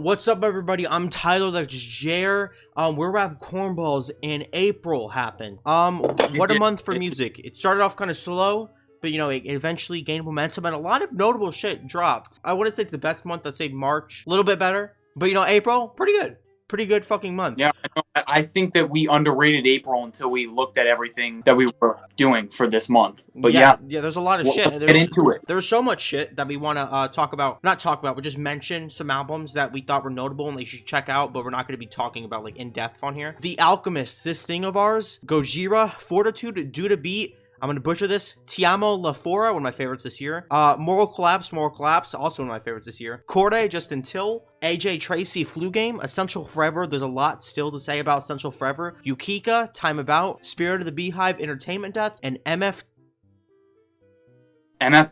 What's up, everybody? I'm Tyler, that's Jer. We're at Cornballs in April happened. What a month for music. It started off kind of slow, but you know, it eventually gained momentum and a lot of notable shit dropped. I wouldn't say it's the best month. I'd say March, a little bit better, but you know, April, pretty good. Pretty good fucking month. Yeah, I think that we underrated April until we looked at everything that we were doing for this month. But yeah, there's a lot of shit. Get into it. There's so much shit that we want to not talk about, but just mention some albums that we thought were notable and they should check out, but we're not going to be talking about like in depth on here. The Alchemist, this thing of ours, Gojira, Fortitude, Due to Beat. I'm going to butcher this. Ti Amo La Fora, one of my favorites this year. Moral Collapse, also one of my favorites this year. Corday, Justin Till. AJ Tracy, Flu Game. Essential Forever, there's a lot still to say about Essential Forever. Yukika, Time About. Spirit of the Beehive, Entertainment Death. And MF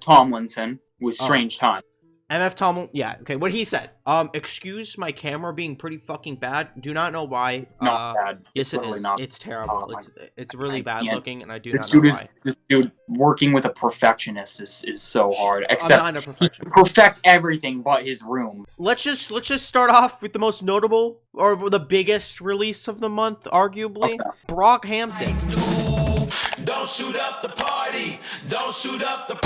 Tomlinson with Strange Time. MF Tomlin, yeah, okay, what he said. Excuse my camera being pretty fucking bad. Do not know why. It's not bad. Yes, it is. It's terrible. It's really bad looking, and I do not know why. This dude working with a perfectionist is so hard. Except I'm not a perfectionist. Perfect everything but his room. Let's just start off with the most notable or the biggest release of the month, arguably. Okay. Brockhampton. Don't shoot up the party. Don't shoot up the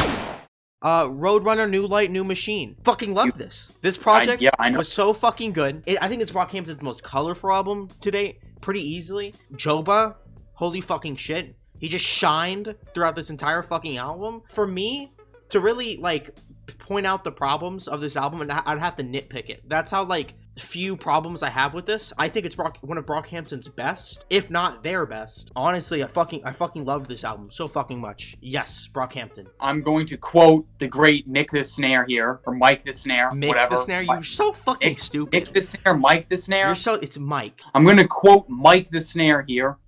Roadrunner, New Light, New Machine. Fucking love this. This project was so fucking good. I think it's Brockhampton's most colorful album to date, pretty easily. Joba, holy fucking shit. He just shined throughout this entire fucking album. For me, to really, like, point out the problems of this album, and I'd have to nitpick it. That's how, like, few problems I have with this. I think it's one of Brockhampton's best, if not their best. Honestly, I fucking love this album so fucking much. Yes, Brockhampton. I'm going to quote the great Mick the Snare here, or Mike the Snare, Mick whatever. The Snare, you're so fucking stupid. Mick the Snare, Mike the Snare. It's Mike. I'm going to quote Mike the Snare here.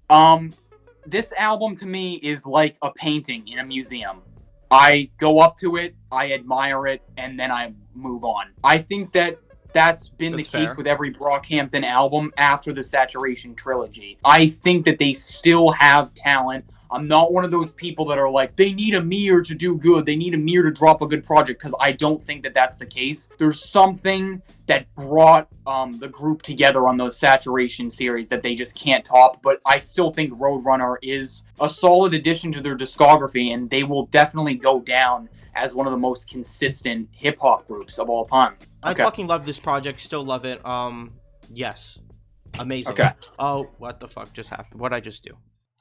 This album to me is like a painting in a museum. I go up to it, I admire it, and then I move on. I think that's been the case with every Brockhampton album after the Saturation trilogy. I think that they still have talent. I'm not one of those people that are like, they need Amir to do good. They need Amir to drop a good project, because I don't think that that's the case. There's something that brought the group together on those Saturation series that they just can't top, but I still think Roadrunner is a solid addition to their discography, and they will definitely go down as one of the most consistent hip-hop groups of all time. I fucking love this project, still love it. Yes. Amazing. Okay. Oh, what the fuck just happened? What'd I just do?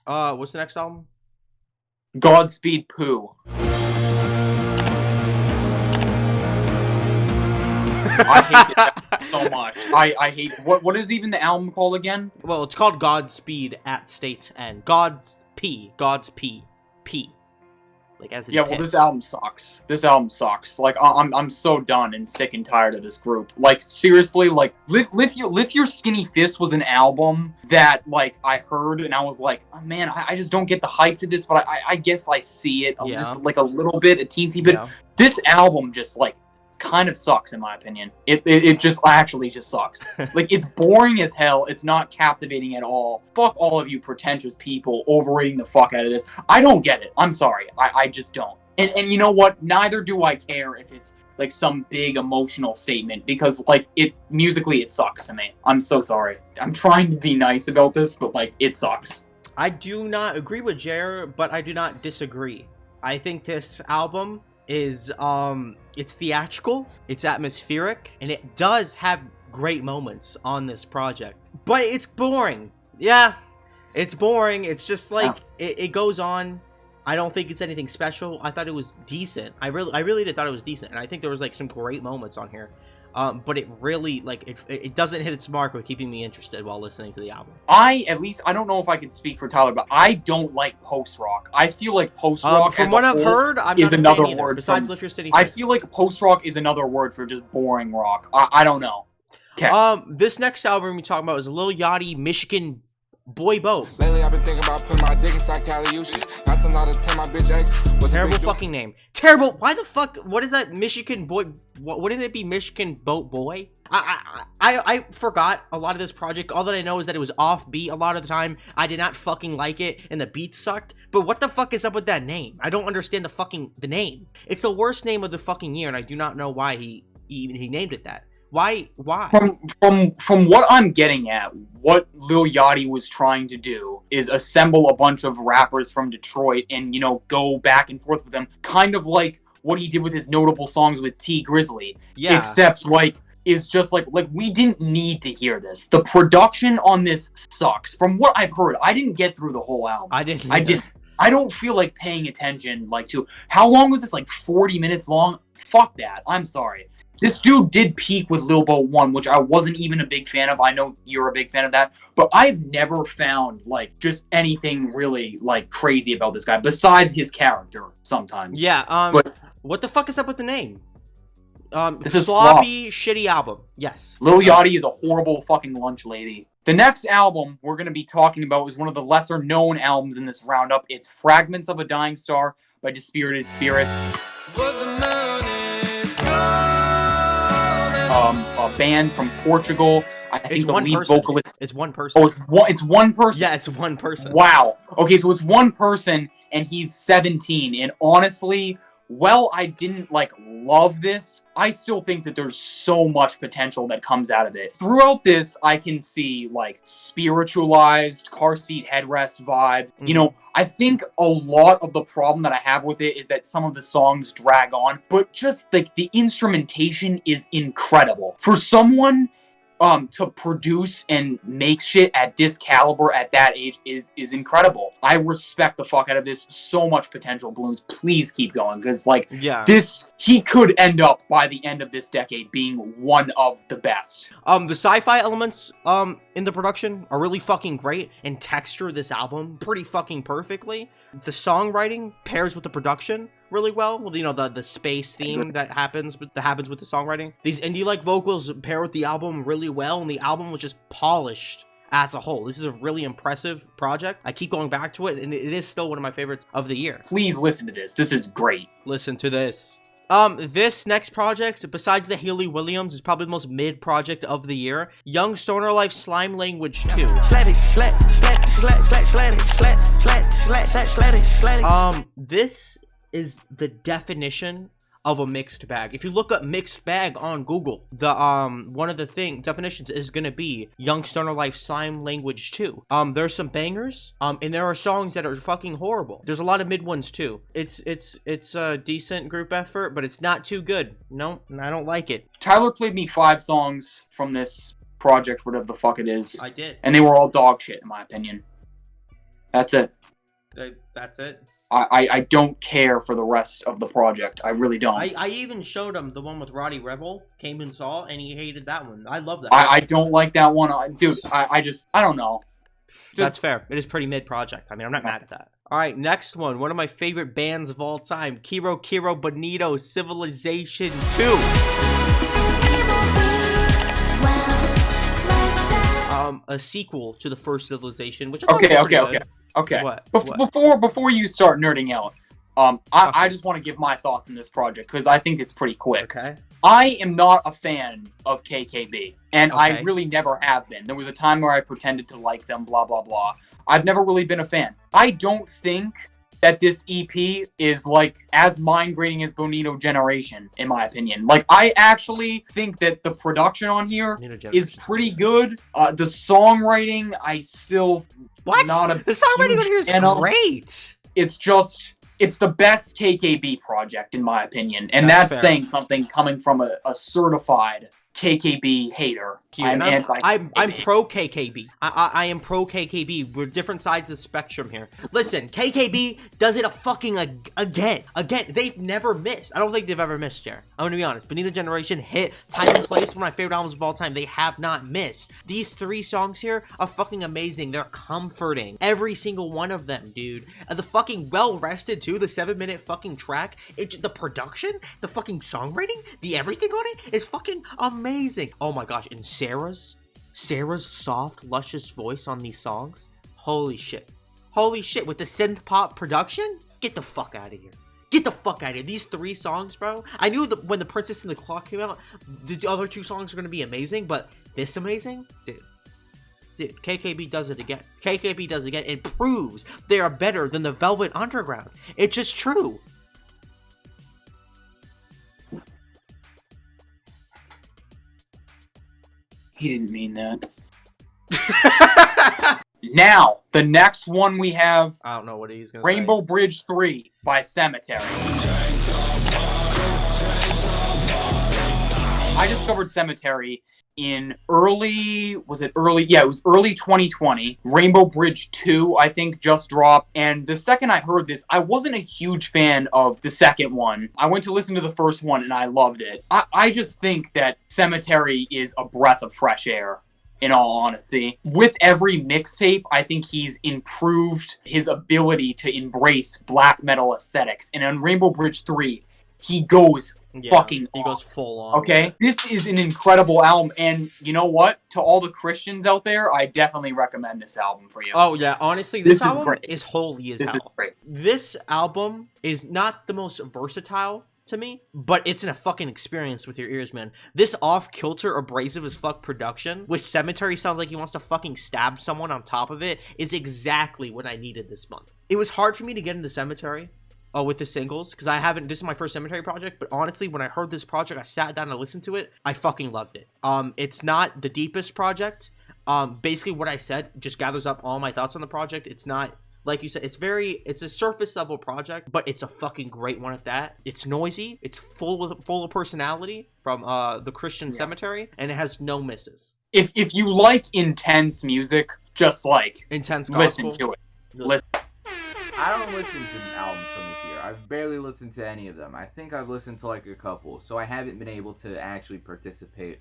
What's the next album? Godspeed Pooh. I hate it so much. I hate what is even the album called again? Well, it's called Godspeed at State's End. God's P. Like as in well, this album sucks. This album sucks. Like I'm so done and sick and tired of this group. Like seriously, like Lift Your Skinny Fist was an album that like I heard and I was like, oh, man, I just don't get the hype to this, but I guess I see it just like a little bit, a teensy bit. Yeah. This album just like kind of sucks in my opinion. It just actually just sucks. Like it's boring as hell. It's not captivating at all. Fuck all of you pretentious people overrating the fuck out of this. I don't get it. I'm sorry. I just don't. And you know what? Neither do I care if it's like some big emotional statement, because like musically it sucks to me. I'm so sorry. I'm trying to be nice about this, but like it sucks. I do not agree with Jer, but I do not disagree. I think this album is it's theatrical, it's atmospheric, and it does have great moments on this project, but it's boring. Yeah, it's boring. It's just like it goes on. I don't think it's anything special. I thought it was decent. I really did thought it was decent, and I think there was like some great moments on here. But it really, like, it doesn't hit its mark with keeping me interested while listening to the album. I don't know if I can speak for Tyler, but I don't like post-rock. I feel like post-rock, from what I've heard, I'm not another word besides Lift Your City. I feel like post-rock is another word for just boring rock. I don't know. Okay. This next album we're talking about is Lil Yachty, Michigan Boy Boat. Lately I've been thinking about putting my dick inside Caliushi. Not some out of 10 my bitch ex. Terrible fucking name. Terrible. Why the fuck? What is that? Michigan Boy? What wouldn't it be? Michigan Boat Boy? I forgot a lot of this project. All that I know is that it was offbeat a lot of the time. I did not fucking like it, and the beats sucked. But what the fuck is up with that name? I don't understand the name. It's the worst name of the fucking year, and I do not know why he named it that. Why? From what I'm getting at, what Lil Yachty was trying to do is assemble a bunch of rappers from Detroit and, you know, go back and forth with them, kind of like what he did with his notable songs with T Grizzly. Yeah. Except, like, is just like we didn't need to hear this. The production on this sucks. From what I've heard, I didn't get through the whole album. I didn't. I don't feel like paying attention, like, to how long was this? Like 40 minutes long? Fuck that. I'm sorry. This dude did peak with Lil Boat 1, which I wasn't even a big fan of. I know you're a big fan of that, but I've never found, like, just anything really, like, crazy about this guy besides his character sometimes. Yeah. But what the fuck is up with the name? This is sloppy, shitty album. Yes. Lil Yachty is a horrible fucking lunch lady. The next album we're going to be talking about is one of the lesser known albums in this roundup. It's Fragments of a Dying Star by Dispirited Spirits. A band from Portugal. I think the lead vocalist. It's one person. Oh, it's one person. Yeah, it's one person. Wow. Okay, so it's one person, and he's 17. And honestly, while I didn't, like, love this, I still think that there's so much potential that comes out of it. Throughout this, I can see, like, spiritualized car seat headrest vibes. Mm-hmm. You know, I think a lot of the problem that I have with it is that some of the songs drag on, but just, like, the instrumentation is incredible. For someone to produce and make shit at this caliber at that age is incredible. I respect the fuck out of this. So much potential, Blooms. Please keep going, because, like, he could end up by the end of this decade being one of the best. The sci-fi elements in the production are really fucking great and texture this album pretty fucking perfectly. The songwriting pairs with the production really well. Well, you know, the space theme that happens with the songwriting. These indie-like vocals pair with the album really well, and the album was just polished as a whole. This is a really impressive project. I keep going back to it, and it is still one of my favorites of the year. Please listen to this. This is great. Listen to this. This next project, besides the Haley Williams, is probably the most mid project of the year. Young Stoner Life Slime Language 2. This is the definition of a mixed bag. If you look up mixed bag on Google, the one of the definitions is gonna be Young Stoner Life Slime Language 2. There's some bangers, and there are songs that are fucking horrible. There's a lot of mid ones too. It's a decent group effort, but it's not too good. No, I don't like it. Tyler played me 5 songs from this project, whatever the fuck it is. I did. And they were all dog shit, in my opinion. That's it. That's it. I don't care for the rest of the project. I really don't. I even showed him the one with Roddy Rebel, came and saw, and he hated that one. I love that. I don't like that one. Dude, I don't know. That's fair. It is pretty mid project. I mean, I'm not mad at that. All right, next one. One of my favorite bands of all time. Kero Bonito, Civilization 2. A sequel to the first Civilization, which Okay. What? Before you start nerding out, I just want to give my thoughts on this project because I think it's pretty quick. Okay. I am not a fan of KKB, and I really never have been. There was a time where I pretended to like them, blah, blah, blah. I've never really been a fan. I don't think that this EP is, like, as mind-grating as Bonito Generation, in my opinion. Like, I actually think that the production on here is pretty good. The songwriting, I still... What? The songwriting on here is great. It's the best KKB project, in my opinion. And that's saying something coming from a certified KKB hater. I'm pro KKB. I am pro KKB. We're different sides of the spectrum here. Listen, KKB does it again. They've never missed. I don't think they've ever missed, Jared. I'm gonna be honest. Bonito Generation hit Time and Place, one of my favorite albums of all time. They have not missed. These 3 songs here are fucking amazing. They're comforting. Every single one of them, dude. The fucking Well Rested too. The 7-minute fucking track. The production, the fucking songwriting, the everything on it is fucking amazing. Oh my gosh, and Sarah's soft, luscious voice on these songs. Holy shit. With the synth pop production? Get the fuck out of here. Get the fuck out of here. These 3 songs, bro. I knew that when The Princess and the Clock came out, the other 2 songs are going to be amazing, but this amazing? Dude, KKB does it again. KKB does it again and proves they are better than the Velvet Underground. It's just true. He didn't mean that. Now, the next one we have... I don't know what he's gonna Rainbow say. Bridge 3 by Sematary. I discovered Sematary in early 2020. Rainbow Bridge 2, I think, just dropped. And the second I heard this, I wasn't a huge fan of the second one. I went to listen to the first one and I loved it. I just think that Sematary is a breath of fresh air. In all honesty, with every mixtape, I think he's improved his ability to embrace black metal aesthetics. And on Rainbow Bridge 3, he goes fucking he off. goes full on. Okay? This is an incredible album. And you know what? To all the Christians out there, I definitely recommend this album for you. Oh, yeah. Honestly, this album is holy as hell. This is great. This album is not the most versatile to me, but it's in a fucking experience with your ears, man. This off-kilter, abrasive as fuck production with Sematary sounds like he wants to fucking stab someone on top of it is exactly what I needed this month. It was hard for me to get into Sematary with the singles because this is my first Sematary project, but honestly, when I heard this project, I sat down and listened to it. I fucking loved it. It's not the deepest project. Basically what I said just gathers up all my thoughts on the project. It's not, like you said, it's a surface level project, but it's a fucking great one at that. It's noisy, it's full of personality from the Christian Sematary, and it has no misses. If you like intense music, just like intense gospel, listen to it. Listen. I don't listen to albums from this year. I've barely listened to any of them. I think I've listened to like a couple, so I haven't been able to actually participate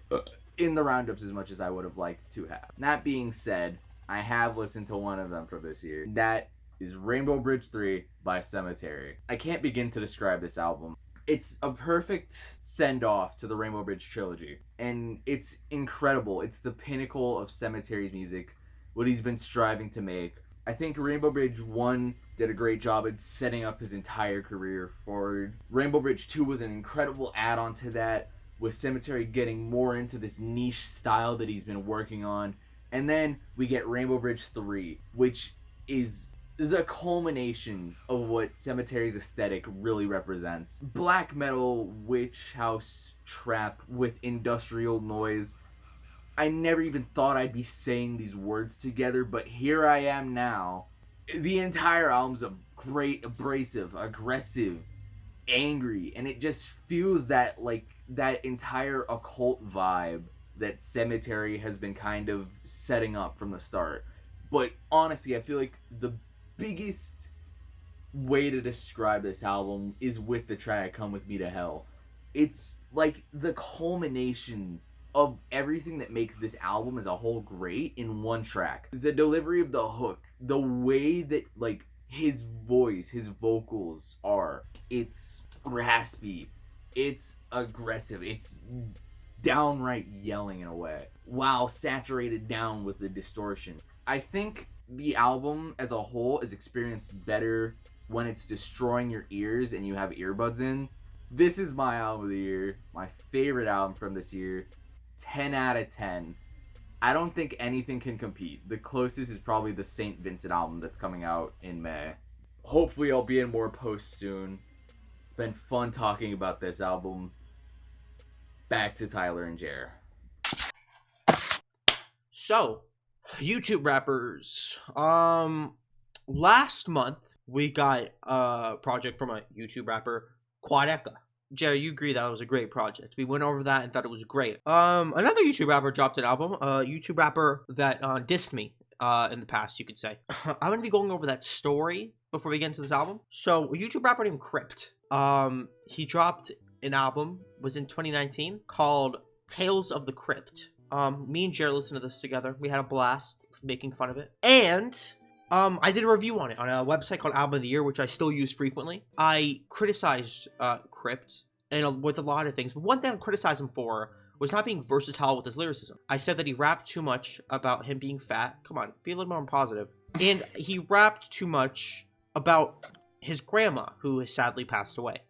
in the roundups as much as I would have liked to have. That being said, I have listened to one of them from this year. That is Rainbow Bridge 3 by Sematary. I can't begin to describe this album. It's a perfect send-off to the Rainbow Bridge trilogy, and it's incredible. It's the pinnacle of Sematary's music, what he's been striving to make. I think Rainbow Bridge 1 did a great job at setting up his entire career forward. Rainbow Bridge 2 was an incredible add-on to that, with Sematary getting more into this niche style that he's been working on. And then we get Rainbow Bridge 3, which is the culmination of what Sematary's aesthetic really represents. Black metal, witch house, trap with industrial noise. I never even thought I'd be saying these words together, but here I am now. The entire album's a great, abrasive, aggressive, angry, and it just feels that entire occult vibe that Sematary has been kind of setting up from the start. But honestly, I feel like the biggest way to describe this album is with the track Come With Me to Hell. It's like the culmination of everything that makes this album as a whole great in one track. The delivery of the hook, the way that like his voice, his vocals are, it's raspy, it's aggressive, it's downright yelling in a way, while saturated down with the distortion. I think the album as a whole is experienced better when it's destroying your ears and you have earbuds in. This is my album of the year, my favorite album from this year. 10 out of 10. I don't think anything can compete. The closest is probably the St. Vincent album that's coming out in May. Hopefully I'll be in more posts soon. It's been fun talking about this album. Back to Tyler and Jer. So, YouTube rappers. Last month we got a project from a YouTube rapper, Quadeca. Jerry, you agree that was a great project. We went over that and thought it was great. Another YouTube rapper dropped an album. A YouTube rapper that dissed me in the past, you could say. I'm going to be going over that story before we get into this album. So, a YouTube rapper named Crypt. He dropped an album, was in 2019, called Tales of the Crypt. Me and Jerry listened to this together. We had a blast making fun of it. And I did a review on it on a website called Album of the Year, which I still use frequently. I criticized Crypt and with a lot of things, but one thing I criticized him for was not being versatile with his lyricism. I said that he rapped too much about him being fat. Come on, be a little more positive. And he rapped too much about his grandma, who has sadly passed away.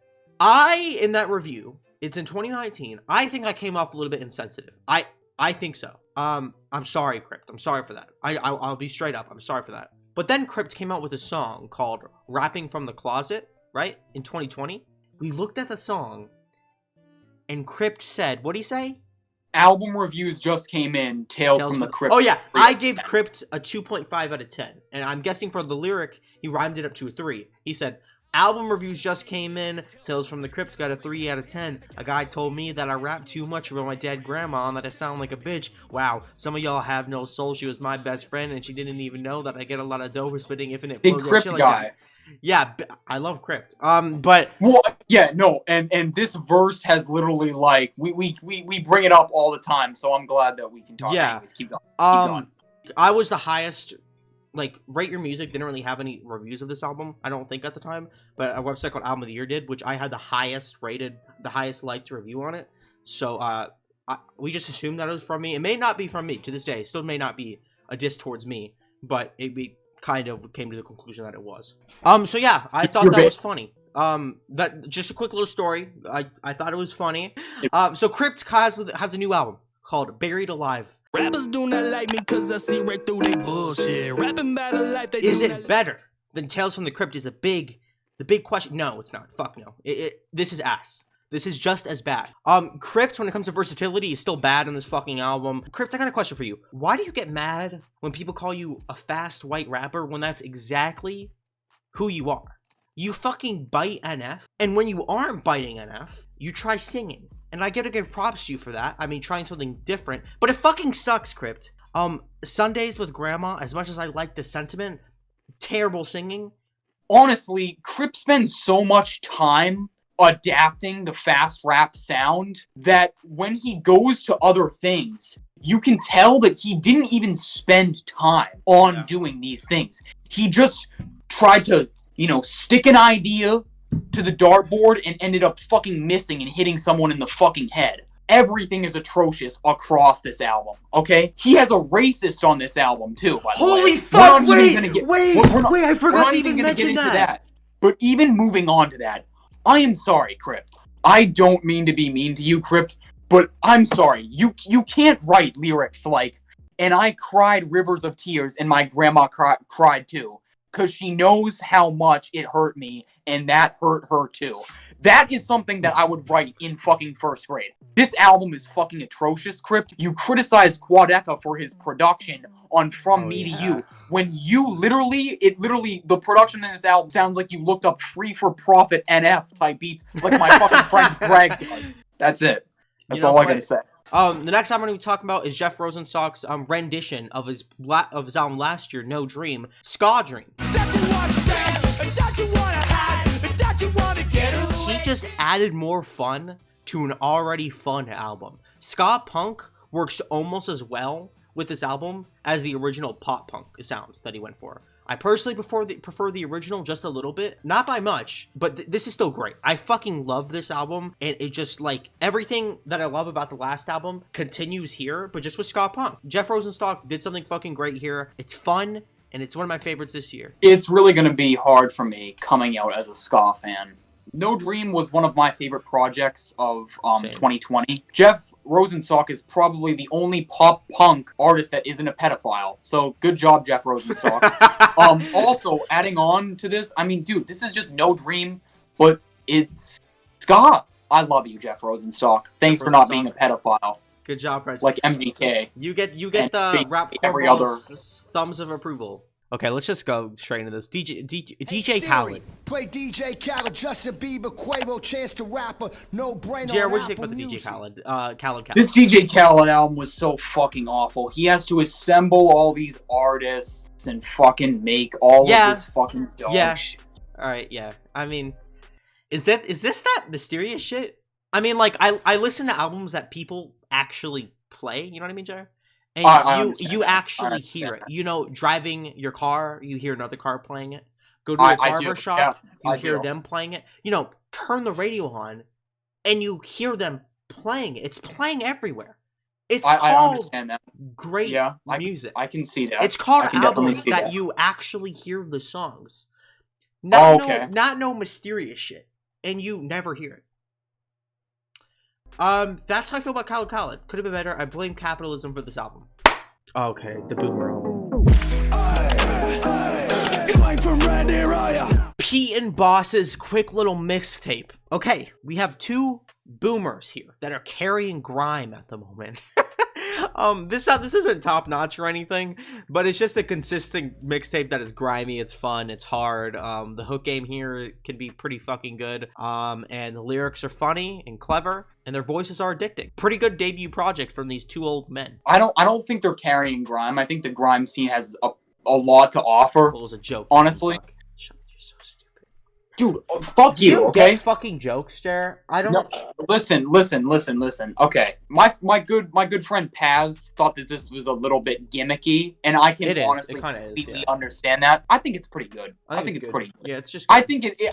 In that review, it's in 2019, I think I came off a little bit insensitive. I think so. I'm sorry, Crypt. I'm sorry for that. I'll be straight up. I'm sorry for that. But then Crypt came out with a song called Rapping from the Closet, right? In 2020. We looked at the song, and Crypt said, what'd he say? album reviews just came in. Tales from the Crypt. Oh yeah, I gave Crypt a 2.5 out of 10, and I'm guessing for the lyric, he rhymed it up to a 3. He said, album reviews just came in. Tales from the Crypt got a 3 out of 10. A guy told me that I rap too much about my dead grandma and that I sound like a bitch. Wow, some of y'all have no soul. She was my best friend, and she didn't even know that I get a lot of dough for spitting infinite Big flows. Crypt Like guy. that. Yeah, I love Crypt. But well, yeah, no, and this verse has literally like we bring it up all the time, so I'm glad that we can talk. Yeah. Anyways, keep going. I was the highest. Like, Rate Your Music didn't really have any reviews of this album, I don't think, at the time. But a website called Album of the Year did, which I had the highest liked review on it. So, we just assumed that it was from me. It may not be from me to this day. It still may not be a diss towards me. But we kind of came to the conclusion that it was. So yeah, I thought that was funny. That just a quick little story. I thought it was funny. So Crypt has a new album called Buried Alive. Rappers do not like me cause I see right through they bullshit. Rapping about a life they Is it better than Tales from the Crypt is the big question. No, it's not. Fuck no. This is ass. This is just as bad. Crypt, when it comes to versatility, is still bad in this fucking album. Crypt, I got a question for you. Why do you get mad when people call you a fast white rapper when that's exactly who you are? You fucking bite NF, and when you aren't biting NF, you try singing. And I gotta give props to you for that. I mean, trying something different. But it fucking sucks, Crypt. Sundays with Grandma, as much as I like the sentiment, terrible singing. Honestly, Crypt spends so much time adapting the fast rap sound that when he goes to other things, you can tell that he didn't even spend time on doing these things. He just tried to, stick an idea to the dartboard and ended up fucking missing and hitting someone in the fucking head. Everything is atrocious across this album, okay? He has a racist on this album, too, by the way. Holy fuck, wait, I forgot to even mention that. But even moving on to that, I am sorry, Crypt. I don't mean to be mean to you, Crypt, but I'm sorry. You can't write lyrics like, and I cried rivers of tears and my grandma cried too, because she knows how much it hurt me and that hurt her too. That is something that I would write in fucking first grade. This album is fucking atrocious, Crypt. You criticize Quadeca for his production on From Me to You, when you the production in this album sounds like you looked up Free for Profit NF type beats like my fucking friend Greg does. That's it. That's all I gotta say. The next album we're talking about is Jeff Rosenstock's rendition of his album last year, No Dream, Ska Dream. He just added more fun to an already fun album. Ska punk works almost as well with this album as the original pop punk sound that he went for. I personally prefer the original just a little bit, not by much, but this is still great. I fucking love this album, and it just, like, everything that I love about the last album continues here, but just with ska punk. Jeff Rosenstock did something fucking great here. It's fun, and it's one of my favorites this year. It's really gonna be hard for me coming out as a ska fan. No Dream was one of my favorite projects of 2020. Jeff Rosenstock is probably the only pop punk artist that isn't a pedophile. So good job, Jeff Rosenstock. Also, adding on to this, I mean, dude, this is just No Dream, but it's ska. I love you, Jeff Rosenstock. Thanks for not being a pedophile. Good job, Brett. Like MGK. You get the rap every other thumbs of approval. Okay, let's just go straight into this. DJ Khaled. Play DJ Khaled, Justin Bieber, Quavo, Chance the Rapper, No Brain. Jared, what do you think about the DJ Khaled? Khaled? This DJ Khaled album was so fucking awful. He has to assemble all these artists and fucking make all of this fucking dog shit. All right, yeah. I mean, is this that mysterious shit? I mean, like, I listen to albums that people actually play. You know what I mean, Jared? And you actually hear it. You know, driving your car, you hear another car playing it. Go to a barber shop, you hear them playing it. You know, turn the radio on, and you hear them playing it. It's playing everywhere. It's called I understand that. Great music. I can see that. It's called albums that you actually hear the songs. Not no mysterious shit, and you never hear it. That's how I feel about Khaled. Could have been better. I blame capitalism for this album. Okay, the boomer. Pete and Boss's quick little mixtape. Okay, we have two boomers here that are carrying grime at the moment. This isn't top notch or anything, but it's just a consistent mixtape that is grimy. It's fun. It's hard. The hook game here can be pretty fucking good. And the lyrics are funny and clever, and their voices are addicting. Pretty good debut project from these two old men. I don't think they're carrying grime. I think the grime scene has a lot to offer. It was a joke. Honestly. Shut up, you're so stupid. Dude, fuck you, okay? Get fucking jokes, Jer. I don't. No, listen. Okay, my good friend Paz thought that this was a little bit gimmicky, and I can honestly completely understand that. I think it's pretty good. I think it's pretty good. Yeah, it's just. Good.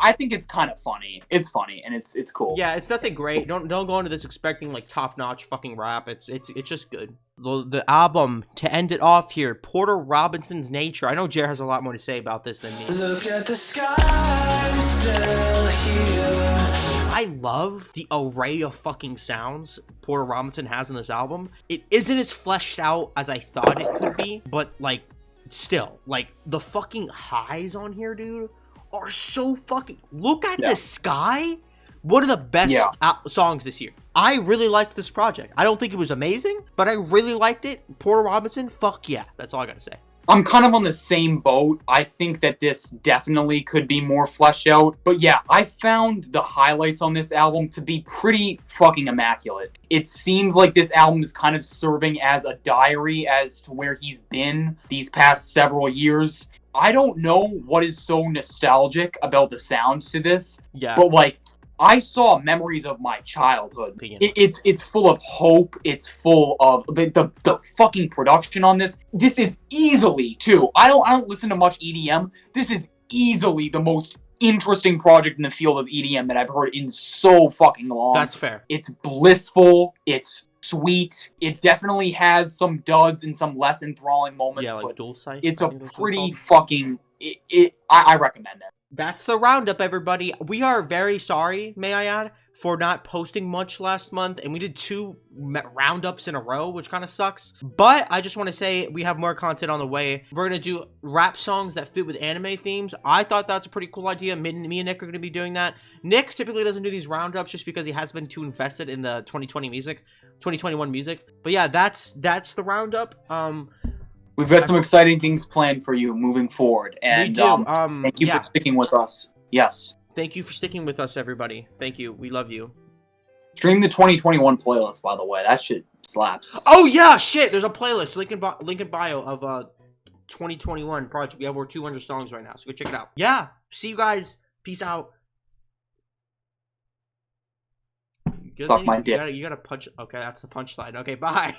I think it's kind of funny. It's funny and it's cool. Yeah, it's nothing great. Don't go into this expecting like top notch fucking rap. It's just good. The album to end it off here, Porter Robinson's Nature. I know Jer has a lot more to say about this than me. Look at the sky, still here. I love the array of fucking sounds Porter Robinson has in this album. It isn't as fleshed out as I thought it could be, but like still, like the fucking highs on here, dude, are so fucking. Look at the sky. One of the best songs this year. I really liked this project. I don't think it was amazing, but I really liked it. Porter Robinson, fuck yeah. That's all I gotta say. I'm kind of on the same boat. I think that this definitely could be more fleshed out. But yeah, I found the highlights on this album to be pretty fucking immaculate. It seems like this album is kind of serving as a diary as to where he's been these past several years. I don't know what is so nostalgic about the sounds to this. Yeah. But like, I saw memories of my childhood. It's full of hope. It's full of the fucking production on this. This is easily too. I don't listen to much EDM. This is easily the most interesting project in the field of EDM that I've heard in so fucking long. That's fair. It's blissful. It's sweet. It definitely has some duds and some less enthralling moments. Yeah, like but dual sight. it's a pretty fucking. I recommend it. That's the roundup, everybody. We are very sorry, may I add, for not posting much last month, and we did 2 roundups in a row, which kind of sucks. But I just want to say we have more content on the way. We're going to do rap songs that fit with anime themes. I thought that's a pretty cool idea. Me and Nick are going to be doing that. Nick typically doesn't do these roundups just because he has been too invested in the 2021 music. But yeah, that's the roundup. We've got some exciting things planned for you moving forward, and thank you for sticking with us. Yes. Thank you for sticking with us, everybody. Thank you. We love you. Stream the 2021 playlist, by the way. That shit slaps. Oh yeah, shit. There's a playlist. Link in bio of 2021 project. We have over 200 songs right now, so go check it out. Yeah. See you guys. Peace out. Suck my dick. You gotta punch. Okay, that's the punchline. Okay, bye.